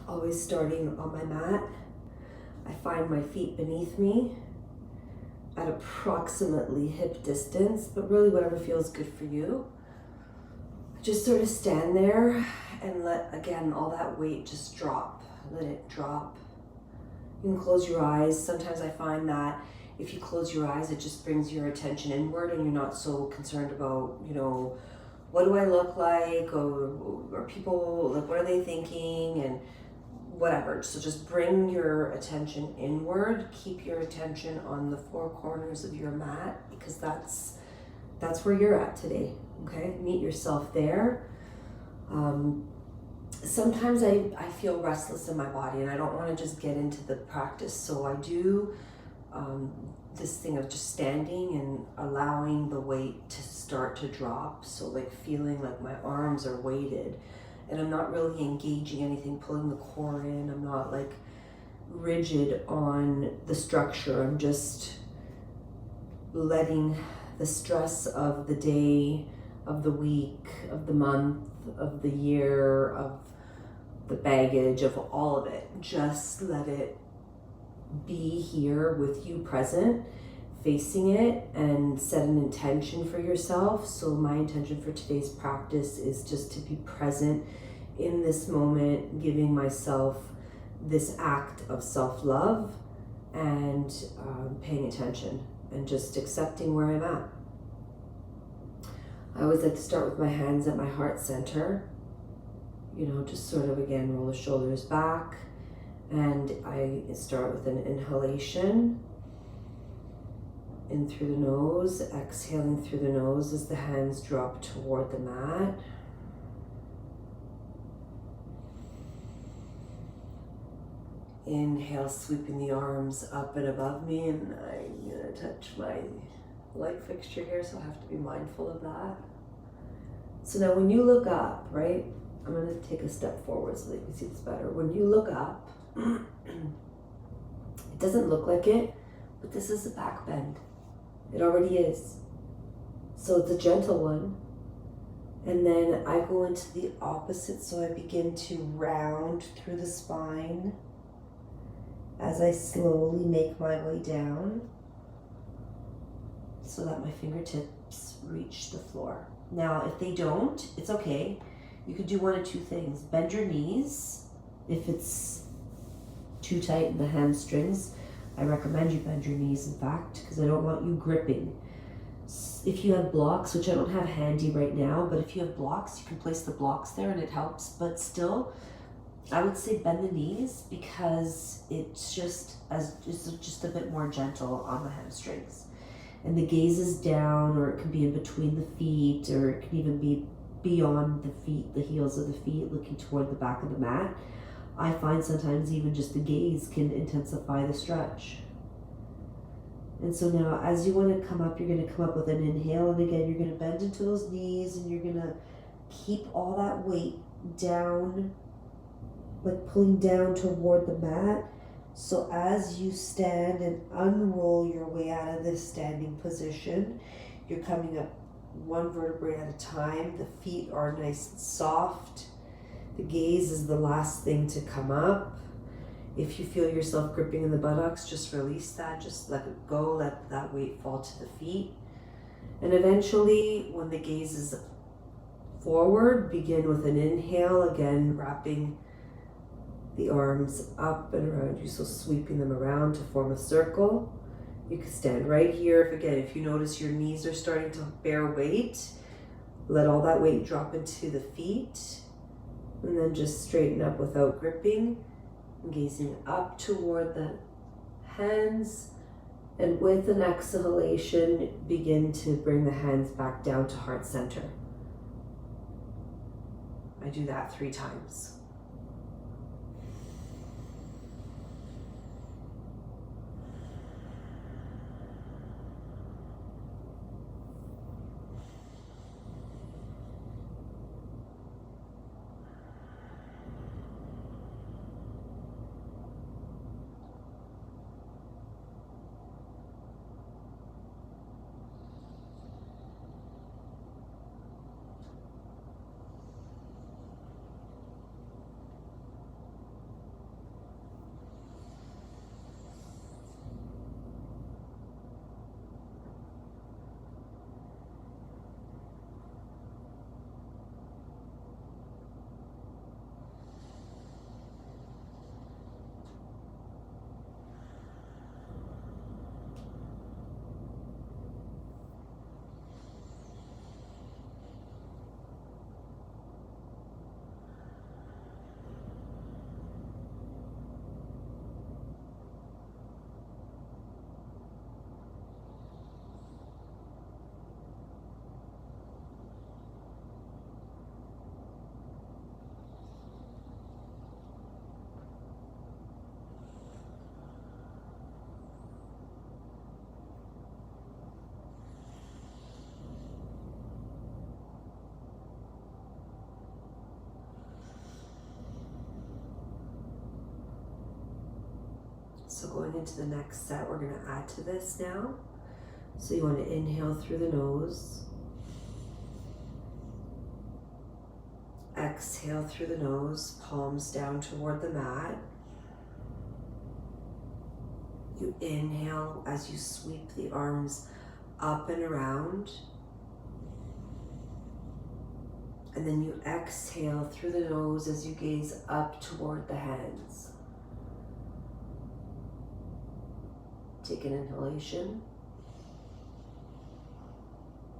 Always starting on my mat. I find my feet beneath me at approximately hip distance, but really whatever feels good for you. Just sort of stand there and let, again, all that weight just drop. Let it drop. You can close your eyes. Sometimes I find that if you close your eyes, it just brings your attention inward and you're not so concerned about, what do I look like, or people, like, what are they thinking, and whatever. So just bring your attention inward. Keep your attention on the four corners of your mat, because that's where you're at today. Okay, meet yourself there. Sometimes I feel restless in my body and I don't want to just get into the practice, so I do this thing of just standing and allowing the weight to start to drop. So like feeling like my arms are weighted and I'm not really engaging anything, pulling the core in. I'm not like rigid on the structure. I'm just letting the stress of the day, of the week, of the month, of the year, of the baggage, of all of it, just let it be here with you present, facing it, and set an intention for yourself. So my intention for today's practice is just to be present in this moment, giving myself this act of self-love and paying attention and just accepting where I'm at. I always like to start with my hands at my heart center. Just sort of, again, roll the shoulders back. And I start with an inhalation. In through the nose, exhaling through the nose as the hands drop toward the mat. Inhale, sweeping the arms up and above me, and I'm gonna touch my light fixture here, so I have to be mindful of that. So now when you look up, right, I'm gonna take a step forward so that you can see this better. When you look up, it doesn't look like it, but this is a back bend. It already is. So it's a gentle one. And then I go into the opposite, so I begin to round through the spine as I slowly make my way down so that my fingertips reach the floor. Now, if they don't, it's okay. You could do one of two things. Bend your knees. If it's too tight in the hamstrings, I recommend you bend your knees, in fact, because I don't want you gripping. If you have blocks, which I don't have handy right now, but if you have blocks, you can place the blocks there and it helps. But still, I would say bend the knees, because it's just a bit more gentle on the hamstrings. And the gaze is down, or it can be in between the feet, or it can even be beyond the feet, the heels of the feet, looking toward the back of the mat. I find sometimes even just the gaze can intensify the stretch. And so now as you want to come up, you're going to come up with an inhale, and again, you're going to bend into those knees, and you're going to keep all that weight down, like pulling down toward the mat. So as you stand and unroll your way out of this standing position, you're coming up one vertebrae at a time. The feet are nice and soft. The gaze is the last thing to come up. If you feel yourself gripping in the buttocks, just release that. Just let it go. Let that weight fall to the feet. And eventually, when the gaze is forward, begin with an inhale. Again, wrapping the arms up and around you, so sweeping them around to form a circle. You can stand right here. If you notice your knees are starting to bear weight, let all that weight drop into the feet, and then just straighten up without gripping, gazing up toward the hands, and with an exhalation, begin to bring the hands back down to heart center. I do that 3 times. So going into the next set, we're going to add to this now. So you want to inhale through the nose. Exhale through the nose, palms down toward the mat. You inhale as you sweep the arms up and around. And then you exhale through the nose as you gaze up toward the hands. Take an inhalation.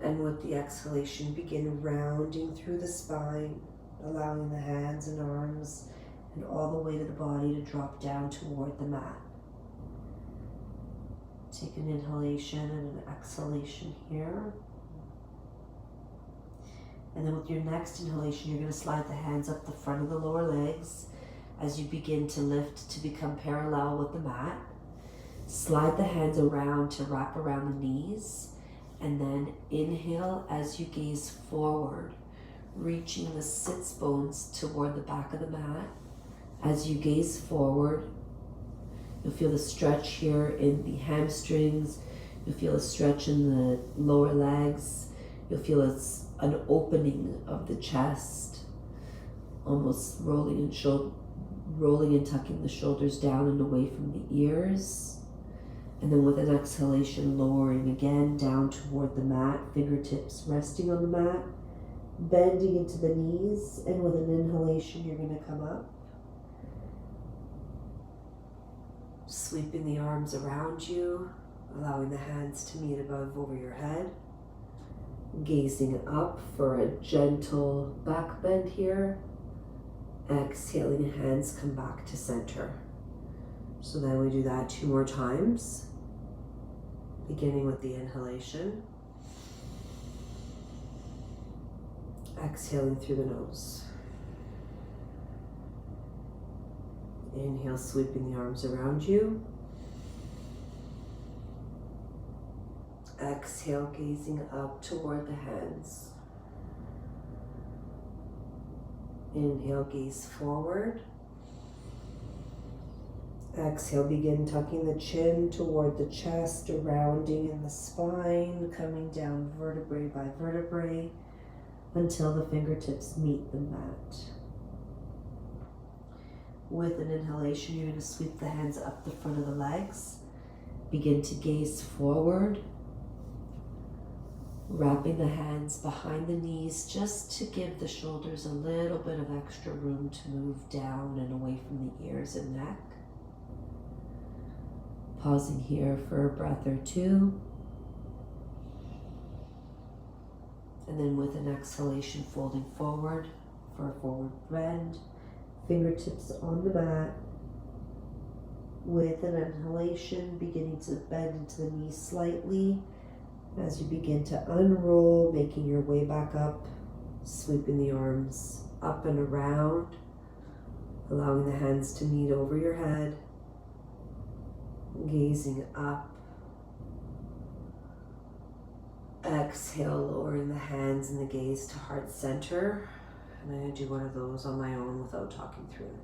And with the exhalation, begin rounding through the spine, allowing the hands and arms and all the weight of the body to drop down toward the mat. Take an inhalation and an exhalation here. And then with your next inhalation, you're going to slide the hands up the front of the lower legs as you begin to lift to become parallel with the mat. Slide the hands around to wrap around the knees. And then inhale as you gaze forward, reaching the sits bones toward the back of the mat. As you gaze forward, you'll feel the stretch here in the hamstrings. You'll feel a stretch in the lower legs. You'll feel an opening of the chest, almost rolling and tucking the shoulders down and away from the ears. And then with an exhalation, lowering again down toward the mat, fingertips resting on the mat, bending into the knees. And with an inhalation, you're going to come up, sweeping the arms around you, allowing the hands to meet above over your head, gazing up for a gentle back bend here. Exhaling, hands come back to center. So then we do that 2 more times, beginning with the inhalation. Exhaling through the nose. Inhale, sweeping the arms around you. Exhale, gazing up toward the hands. Inhale, gaze forward. Exhale, begin tucking the chin toward the chest, rounding in the spine, coming down vertebrae by vertebrae until the fingertips meet the mat. With an inhalation, you're going to sweep the hands up the front of the legs. Begin to gaze forward, wrapping the hands behind the knees just to give the shoulders a little bit of extra room to move down and away from the ears and neck. Pausing here for a breath or 2. And then with an exhalation, folding forward for a forward bend. Fingertips on the mat. With an inhalation, beginning to bend into the knees slightly. As you begin to unroll, making your way back up, sweeping the arms up and around, allowing the hands to meet over your head. Gazing up. Exhale, lowering the hands and the gaze to heart center. And I'm going to do one of those on my own without talking through it.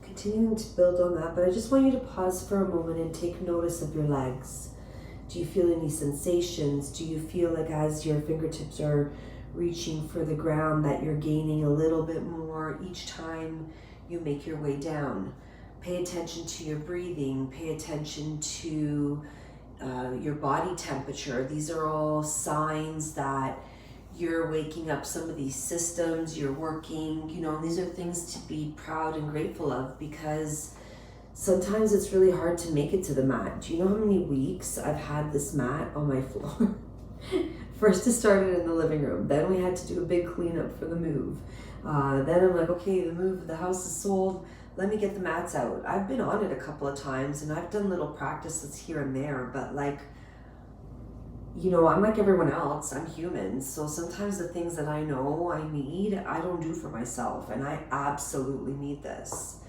Continuing to build on that, but I just want you to pause for a moment and take notice of your legs. Do you feel any sensations? Do you feel like as your fingertips are reaching for the ground that you're gaining a little bit more each time you make your way down? Pay attention to your breathing. Pay attention to your body temperature. These are all signs that you're waking up some of these systems, you're working, these are things to be proud and grateful of, because sometimes it's really hard to make it to the mat. Do you know how many weeks I've had this mat on my floor? First it started in the living room, then we had to do a big cleanup for the move. Then I'm like, okay, the house is sold, let me get the mats out. I've been on it a couple of times and I've done little practices here and there, but I'm like everyone else, I'm human. So sometimes the things that I know I need, I don't do for myself, and I absolutely need this.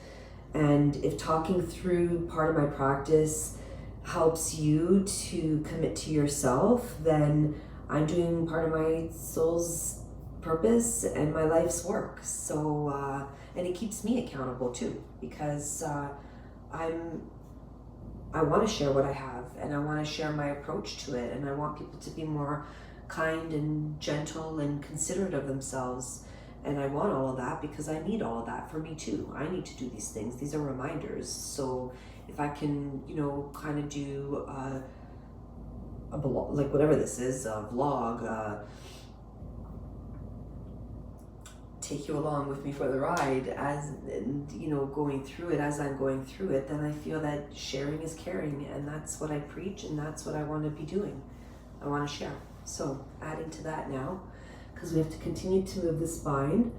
And if talking through part of my practice helps you to commit to yourself, then I'm doing part of my soul's purpose and my life's work. So, and it keeps me accountable too, because I want to share what I have, and I want to share my approach to it, and I want people to be more kind and gentle and considerate of themselves. And I want all of that because I need all of that for me too. I need to do these things. These are reminders. So if I can, kind of do a blog, like whatever this is, a vlog, take you along with me for the ride going through it as I'm going through it, then I feel that sharing is caring, and that's what I preach, and that's what I want to be doing. I want to share. So adding to that now, because we have to continue to move the spine,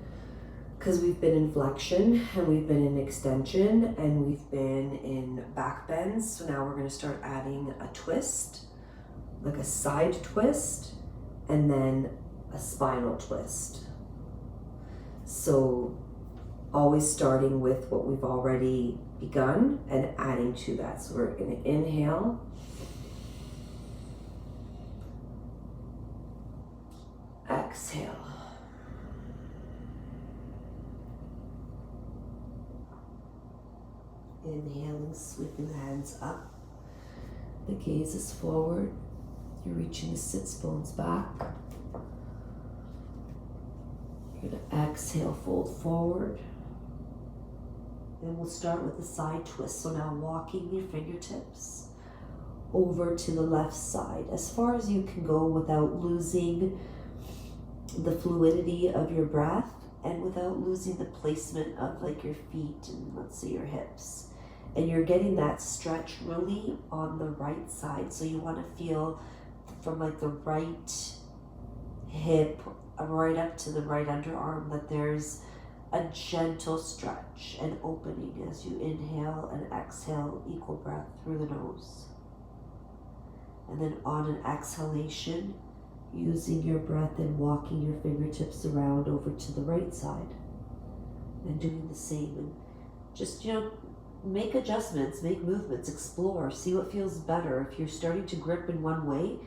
because we've been in flexion and we've been in extension and we've been in back bends. So now we're going to start adding a twist, like a side twist, and then a spinal twist. So always starting with what we've already begun and adding to that. So we're going to inhale. Exhale. Inhaling, sweeping the hands up. The gaze is forward. You're reaching the sits bones back. You're going to exhale, fold forward. And we'll start with the side twist. So now walking your fingertips over to the left side as far as you can go without losing the fluidity of your breath and without losing the placement of your feet and let's say your hips. And you're getting that stretch really on the right side. So you want to feel from the right hip right up to the right underarm that there's a gentle stretch and opening as you inhale and exhale, equal breath through the nose. And then on an exhalation, using your breath and walking your fingertips around over to the right side and doing the same. And just, make adjustments, make movements, explore, see what feels better. If you're starting to grip in one way,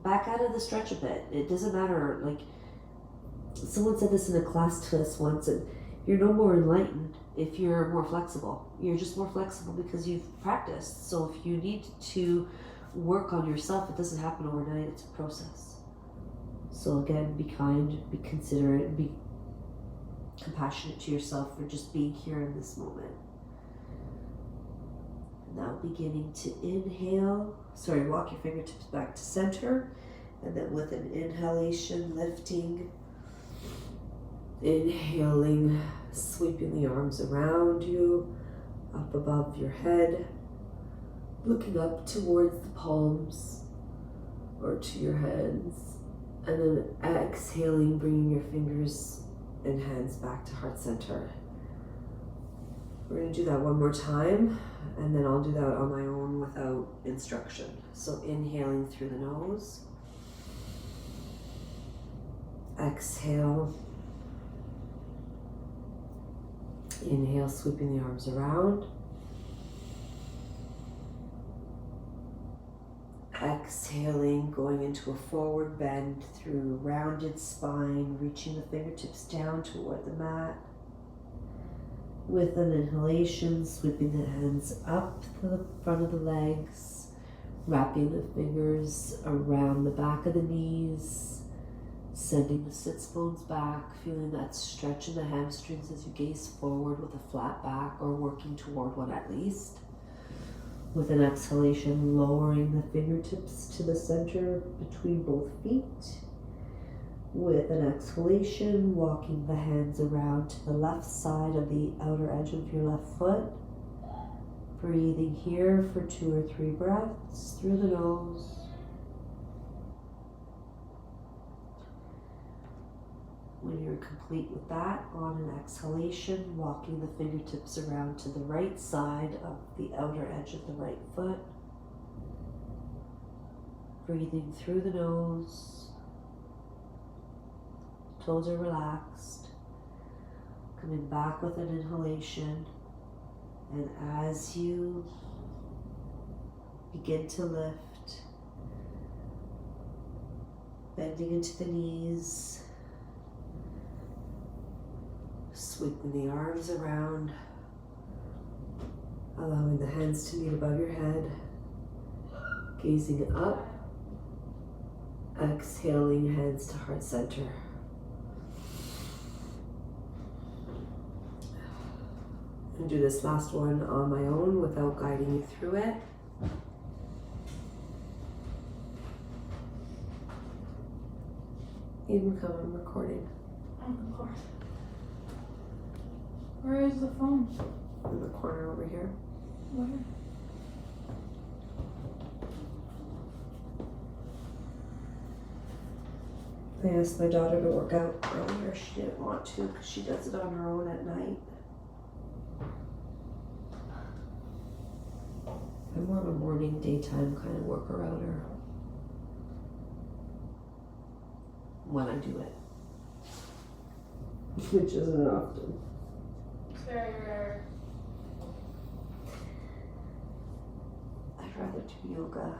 back out of the stretch a bit. It doesn't matter. Someone said this in a class twist once, and you're no more enlightened if you're more flexible. You're just more flexible because you've practiced. So if you need to work on yourself, it doesn't happen overnight. It's a process. So again, be kind, be considerate, be compassionate to yourself for just being here in this moment. Now beginning to inhale, walk your fingertips back to center, and then with an inhalation, lifting, inhaling, sweeping the arms around you, up above your head, looking up towards the palms or to your hands, and then exhaling, bringing your fingers and hands back to heart center. We're going to do that one more time, and then I'll do that on my own without instruction. So inhaling through the nose, exhale, inhale, sweeping the arms around, exhaling, going into a forward bend through rounded spine, reaching the fingertips down toward the mat. With an inhalation, sweeping the hands up to the front of the legs, Wrapping the fingers around the back of the knees, sending the sits bones back, feeling that stretch in the hamstrings as you gaze forward with a flat back or working toward one at least. With an exhalation, lowering the fingertips to the center between both feet. With an exhalation, walking the hands around to the left side of the outer edge of your left foot. Breathing here for 2 or 3 breaths through the nose. When you're complete with that, on an exhalation, walking the fingertips around to the right side of the outer edge of the right foot. Breathing through the nose. Toes are relaxed. Coming back with an inhalation. And as you begin to lift, bending into the knees, sweeping the arms around, allowing the hands to meet above your head, gazing up, exhaling, hands to heart center. I'm gonna do this last one on my own without guiding you through it. Even come, I'm recording. Of course. Where is the phone? In the corner over here. Where? I asked my daughter to work out earlier. She didn't want to because she does it on her own at night. I'm more of a morning, daytime kind of worker outer when I do it, which isn't often. It's very rare. I'd rather do yoga.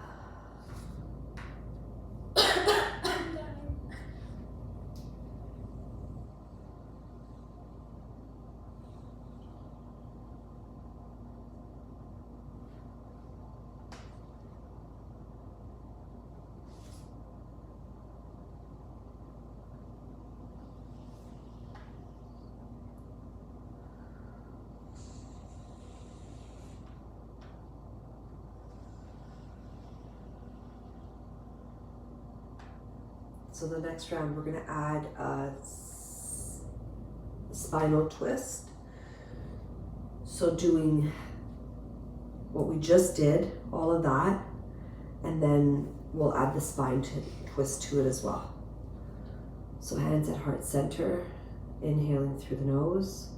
So the next round, we're gonna add a spinal twist. So doing what we just did, all of that, and then we'll add the spine twist to it as well. So hands at heart center, inhaling through the nose.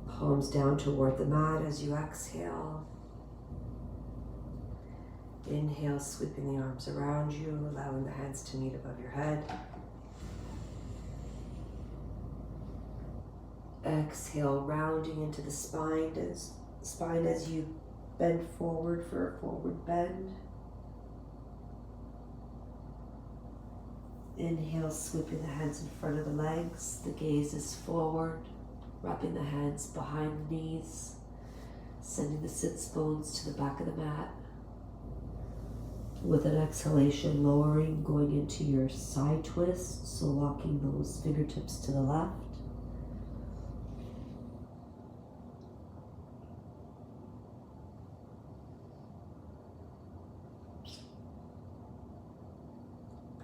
Palms down toward the mat as you exhale. Inhale, sweeping the arms around you, allowing the hands to meet above your head. Exhale, rounding into the spine as you bend forward for a forward bend. Inhale, sweeping the hands in front of the legs. The gaze is forward, wrapping the hands behind the knees, sending the sits bones to the back of the mat. With an exhalation, lowering, going into your side twist, so walking those fingertips to the left.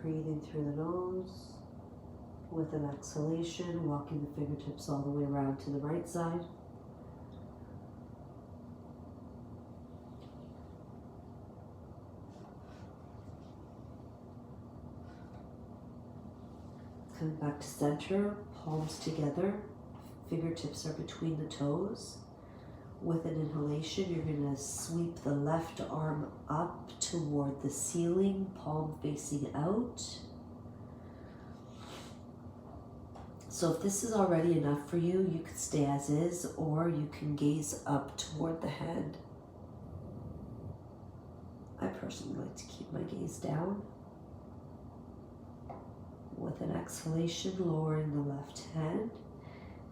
Breathing through the nose. With an exhalation, walking the fingertips all the way around to the right side. Coming back to center, palms together, fingertips are between the toes. With an inhalation, you're going to sweep the left arm up toward the ceiling, palm facing out. So if this is already enough for you, you can stay as is, or you can gaze up toward the head. I personally like to keep my gaze down. With an exhalation, lowering the left hand,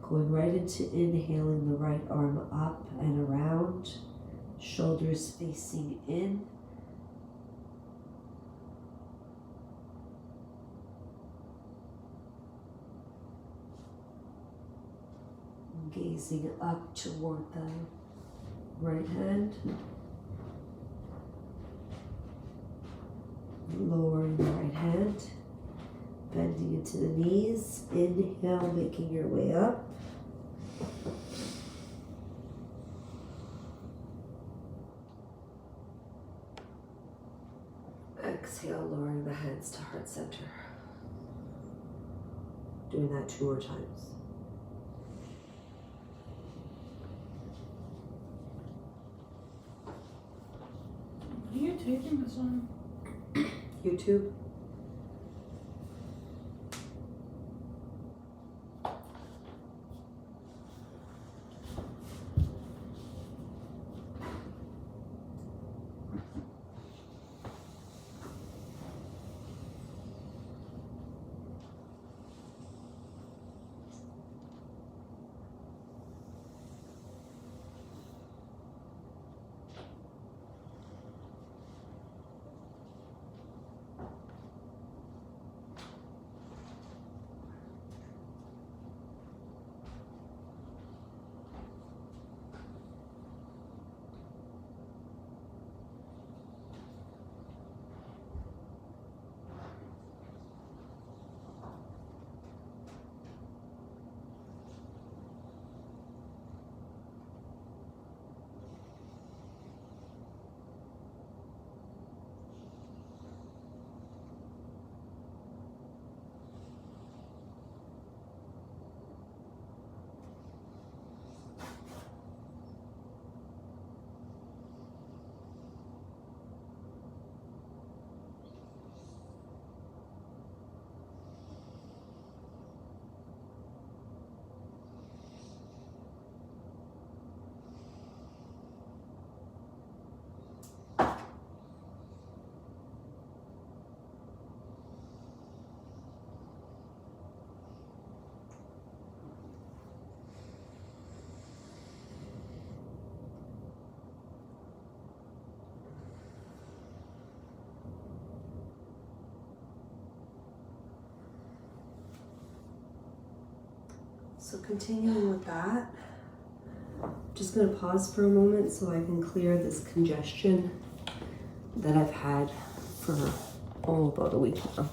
going right into inhaling the right arm up and around, Shoulders facing in. Gazing up toward the right hand. Lowering the right hand. Bending into the knees. Inhale, making your way up. Exhale, lowering the hands to heart center. Doing that 2 more times. What are you taking this on? YouTube. So continuing with that, just going to pause for a moment so I can clear this congestion that I've had for about a week now.